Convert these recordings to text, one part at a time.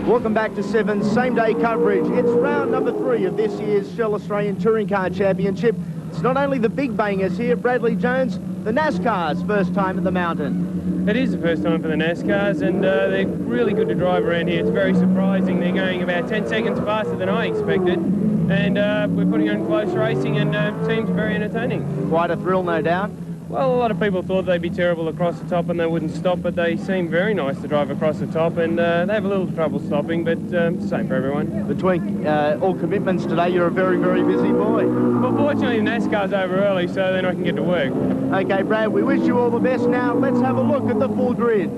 Welcome back to 7's same-day coverage. It's round number 3 of this year's Shell Australian Touring Car Championship. It's not only the big bangers here, Bradley Jones, the NASCAR's first time at the mountain. It is the first time for the NASCARs, and they're really good to drive around here. It's very surprising. They're going about 10 seconds faster than I expected, and we're putting on close racing, and it seems very entertaining. Quite a thrill, no doubt. Well, a lot of people thought they'd be terrible across the top and they wouldn't stop, but they seem very nice to drive across the top, and they have a little trouble stopping, but same for everyone. Between all commitments today, you're a very, very busy boy. Well, fortunately, NASCAR's over early, so then I can get to work. Okay, Brad, we wish you all the best. Now, let's have a look at the full grid.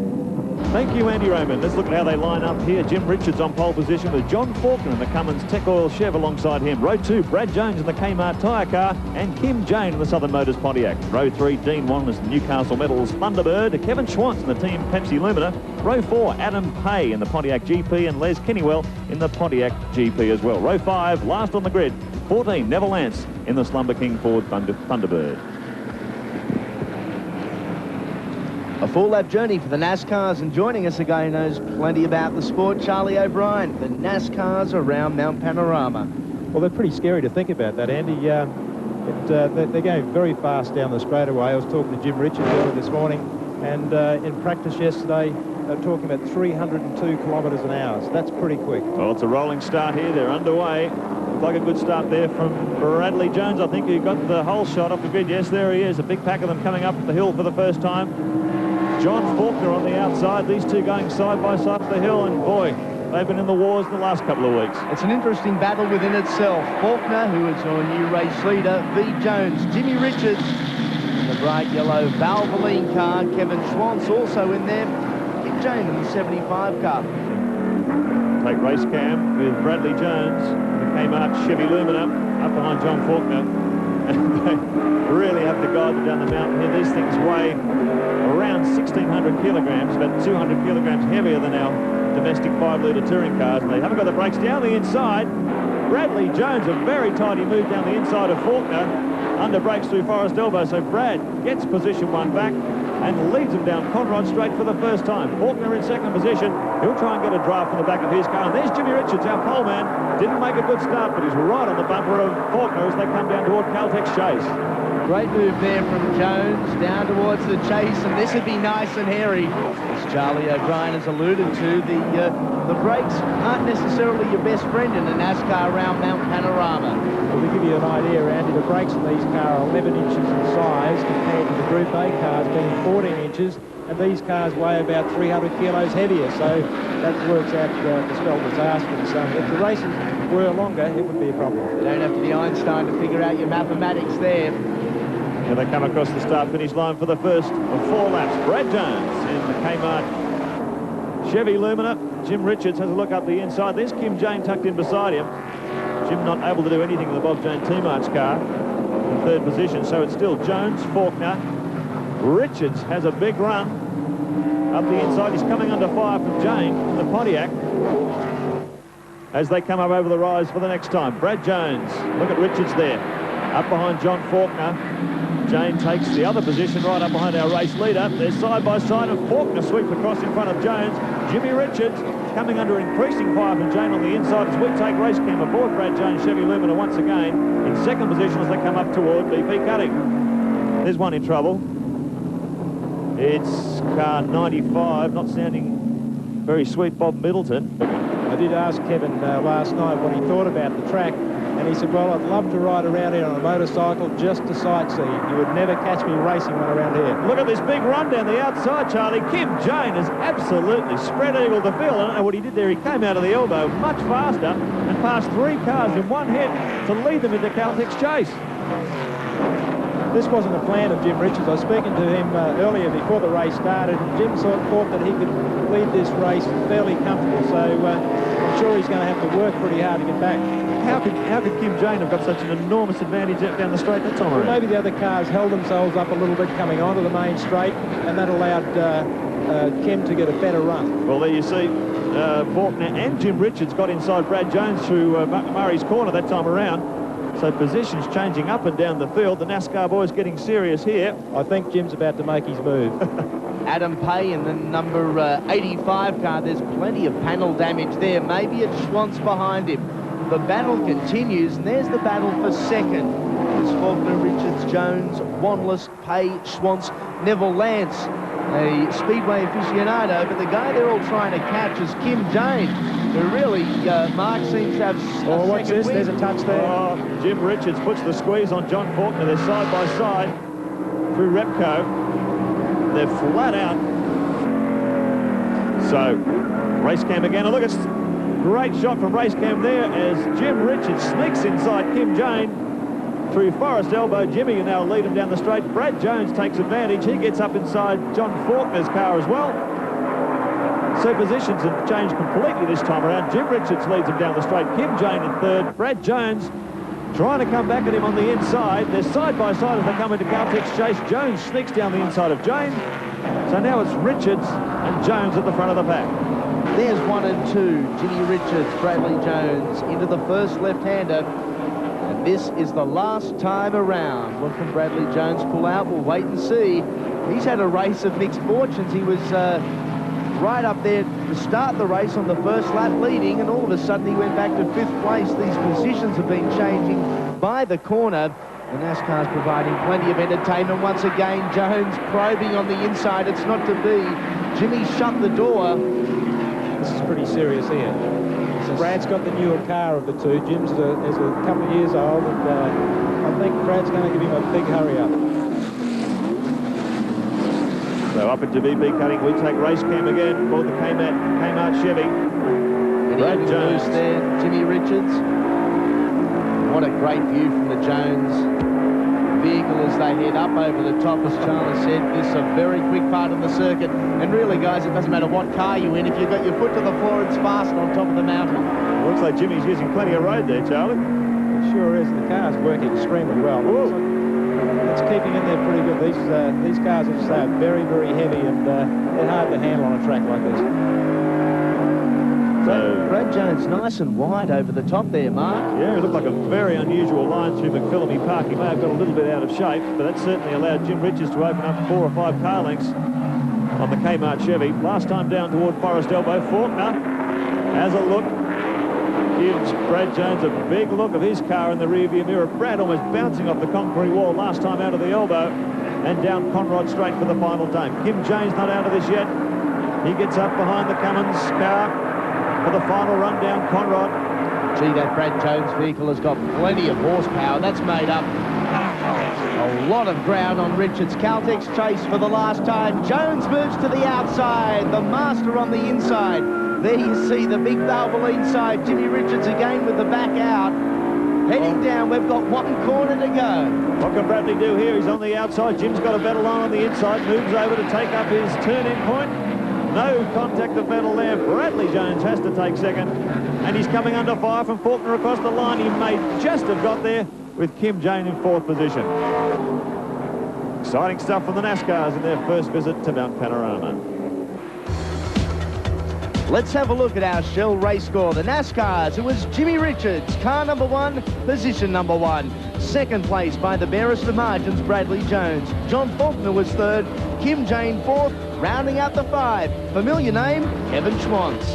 Thank you, Andy Raymond. Let's look at how they line up here. Jim Richards on pole position with John Faulkner in the Cummins Tech Oil Chev alongside him. Row 2, Brad Jones in the Kmart tyre car and Kim Jane in the Southern Motors Pontiac. Row 3, Dean Wanless in the Newcastle Metals Thunderbird. Kevin Schwantz in the Team Pepsi Lumina. Row 4, Adam Pay in the Pontiac GP and Les Kennywell in the Pontiac GP as well. Row 5, last on the grid, 14, Neville Lance in the Slumber King Ford Thunderbird. A full lap journey for the NASCARs, and joining us again knows plenty about the sport, Charlie O'Brien. The NASCARs around Mount Panorama. Well, they're pretty scary to think about that, Andy. They're going very fast down the straightaway. I was talking to Jim Richards earlier this morning, and in practice yesterday, they were talking about 302 kilometres an hour. So that's pretty quick. Well, it's a rolling start here. They're underway. Looks like a good start there from Bradley Jones, I think, who got the whole shot off the grid. Yes, there he is. A big pack of them coming up the hill for the first time. John Faulkner on the outside, these two going side by side up the hill, and boy, they've been in the wars the last couple of weeks. It's an interesting battle within itself. Faulkner, who is your new race leader, V. Jones, Jimmy Richards in the bright yellow Valvoline car, Kevin Schwantz also in there, Kim Jane in the 75 car. Take race cam with Bradley Jones, the Kmart Chevy Lumina, up behind John Faulkner. And they really have to guide them down the mountain here. These things weigh around 1,600 kilograms, about 200 kilograms heavier than our domestic 5-litre touring cars. And they haven't got the brakes down the inside. Bradley Jones, a very tidy move down the inside of Faulkner, under brakes through Forest Elbow. So Brad gets position 1 back and leads him down Conrod Straight for the first time. Faulkner in second position. He'll try and get a draft from the back of his car. And there's Jimmy Richards, our pole man. Didn't make a good start, but he's right on the bumper of Faulkner as they come down toward Caltex Chase. Great move there from Jones down towards the chase, and this would be nice and hairy. As Charlie O'Brien has alluded to, the brakes aren't necessarily your best friend in a NASCAR around Mount Panorama. Well, to give you an idea, Andy, the brakes on these cars are 11 inches in size compared to the Group A cars being 14 inches, and these cars weigh about 300 kilos heavier, so that works out to spell disaster. So if the races were longer, it would be a problem. You don't have to be Einstein to figure out your mathematics there. And they come across the start-finish line for the first of 4 laps. Brad Jones in the Kmart Chevy Lumina. Jim Richards has a look up the inside. There's Kim Jane tucked in beside him. Jim not able to do anything in the Bob Jane T-Marts car in third position, so it's still Jones, Faulkner. Richards has a big run up the inside. He's coming under fire from Jane in the Pontiac as they come up over the rise for the next time. Brad Jones, look at Richards there, up behind John Faulkner. Jane takes the other position right up behind our race leader. They're side by side, and Faulkner sweeps across in front of Jones. Jimmy Richards coming under increasing fire from Jane on the inside as we take race cam aboard Brad Jones Chevy Lumina once again in second position as they come up toward BP Cutting. There's one in trouble. It's car 95, not sounding very sweet, Bob Middleton. I did ask Kevin last night what he thought about the track, and he said, well, I'd love to ride around here on a motorcycle just to sightsee. You would never catch me racing one around here. Look at this big run down the outside, Charlie. Kim Jane has absolutely spread eagle the field. I don't know what he did there. He came out of the elbow much faster and passed 3 cars in one hit to lead them into Caltex Chase. This wasn't a plan of Jim Richards. I was speaking to him earlier before the race started, and Jim thought that he could lead this race fairly comfortable, so I'm sure he's going to have to work pretty hard to get back. How could Kim Jane have got such an enormous advantage down the straight that time around? Well, maybe the other cars held themselves up a little bit coming onto the main straight, and that allowed Kim to get a better run. Well, there you see, Faulkner and Jim Richards got inside Brad Jones through Murray's corner that time around. So positions changing up and down the field. The NASCAR boys getting serious here. I think Jim's about to make his move. Adam Pay in the number 85 car. There's plenty of panel damage there. Maybe it's Schwantz behind him. The battle continues, and there's the battle for second. There's Faulkner, Richards, Jones, Wanless, Pay, Schwantz, Neville Lance, a speedway aficionado, but the guy they're all trying to catch is Kim Jane, who really, Mark, seems to have Oh, watch this, win. there's a touch there. Oh, Jim Richards puts the squeeze on John Faulkner. They're side by side through Repco. They're flat out. So, race cam again. Oh, look, it's a great shot from race cam there as Jim Richards sneaks inside Kim Jane through Forest Elbow. Jimmy will now lead him down the straight. Brad Jones takes advantage. He gets up inside John Faulkner's car as well. So positions have changed completely this time around. Jim Richards leads him down the straight. Kim Jane in third. Brad Jones trying to come back at him on the inside. They're side by side as they come into Caltex chase. Jones sneaks down the inside of Jane. So now it's Richards and Jones at the front of the pack. There's 1 and 2. Jimmy Richards, Bradley Jones into the first left-hander. And this is the last time around. What can Bradley Jones pull out? We'll wait and see. He's had a race of mixed fortunes. He was right up there to start the race on the first lap leading, and all of a sudden he went back to 5th place. These positions have been changing by the corner. The NASCAR's providing plenty of entertainment. Once again, Jones probing on the inside. It's not to be. Jimmy shut the door. This is pretty serious here. Brad's got the newer car of the two. Jim's is a couple of years old, and I think Brad's going to give him a big hurry up. So up into VB cutting, we take race cam again for the Kmart Chevy. Brad Jones there, Jimmy Richards. What a great view from the Jones vehicle as they head up over the top. As Charlie said, this is a very quick part of the circuit. And really, guys, it doesn't matter what car you're in. If you've got your foot to the floor, it's fast on top of the mountain. It looks like Jimmy's using plenty of road there, Charlie. It sure is. The car's working extremely well. It's keeping in there pretty good. These cars, as I say, are very, very heavy, and they're hard to handle on a track like this. So Brad Jones nice and wide over the top there, Mark. yeah, it looked like a very unusual line through McPhillamy Park. He may have got a little bit out of shape, but that certainly allowed Jim Richards to open up 4 or 5 car lengths on the Kmart Chevy. Last time down toward Forest Elbow. Faulkner has a look, gives Brad Jones a big look of his car in the rearview mirror. Brad almost bouncing off the concrete wall last time out of the elbow, and down Conrod straight for the final time. Kim Jane's not out of this yet. He gets up behind the Cummins car for the final run down Conrod. Gee, that Brad Jones vehicle has got plenty of horsepower. That's made up a lot of ground on Richards. Caltex chase for the last time. Jones moves to the outside. The master on the inside. There you see the big Valvoline side. Jimmy Richards again with the back out. Heading down, we've got 1 corner to go. What can Bradley do here? He's on the outside. Jim's got a better line on the inside. Moves over to take up his turn-in point. No contact of metal there. Bradley Jones has to take second. And he's coming under fire from Faulkner across the line. He may just have got there with Kim Jane in 4th position. Exciting stuff from the NASCARs in their first visit to Mount Panorama. Let's have a look at our Shell race score. The NASCARs, it was Jimmy Richards, car number 1, position number 1. Second place by the barest of margins, Bradley Jones. John Faulkner was 3rd, Kim Jane 4th, rounding out the 5. Familiar name, Kevin Schwantz.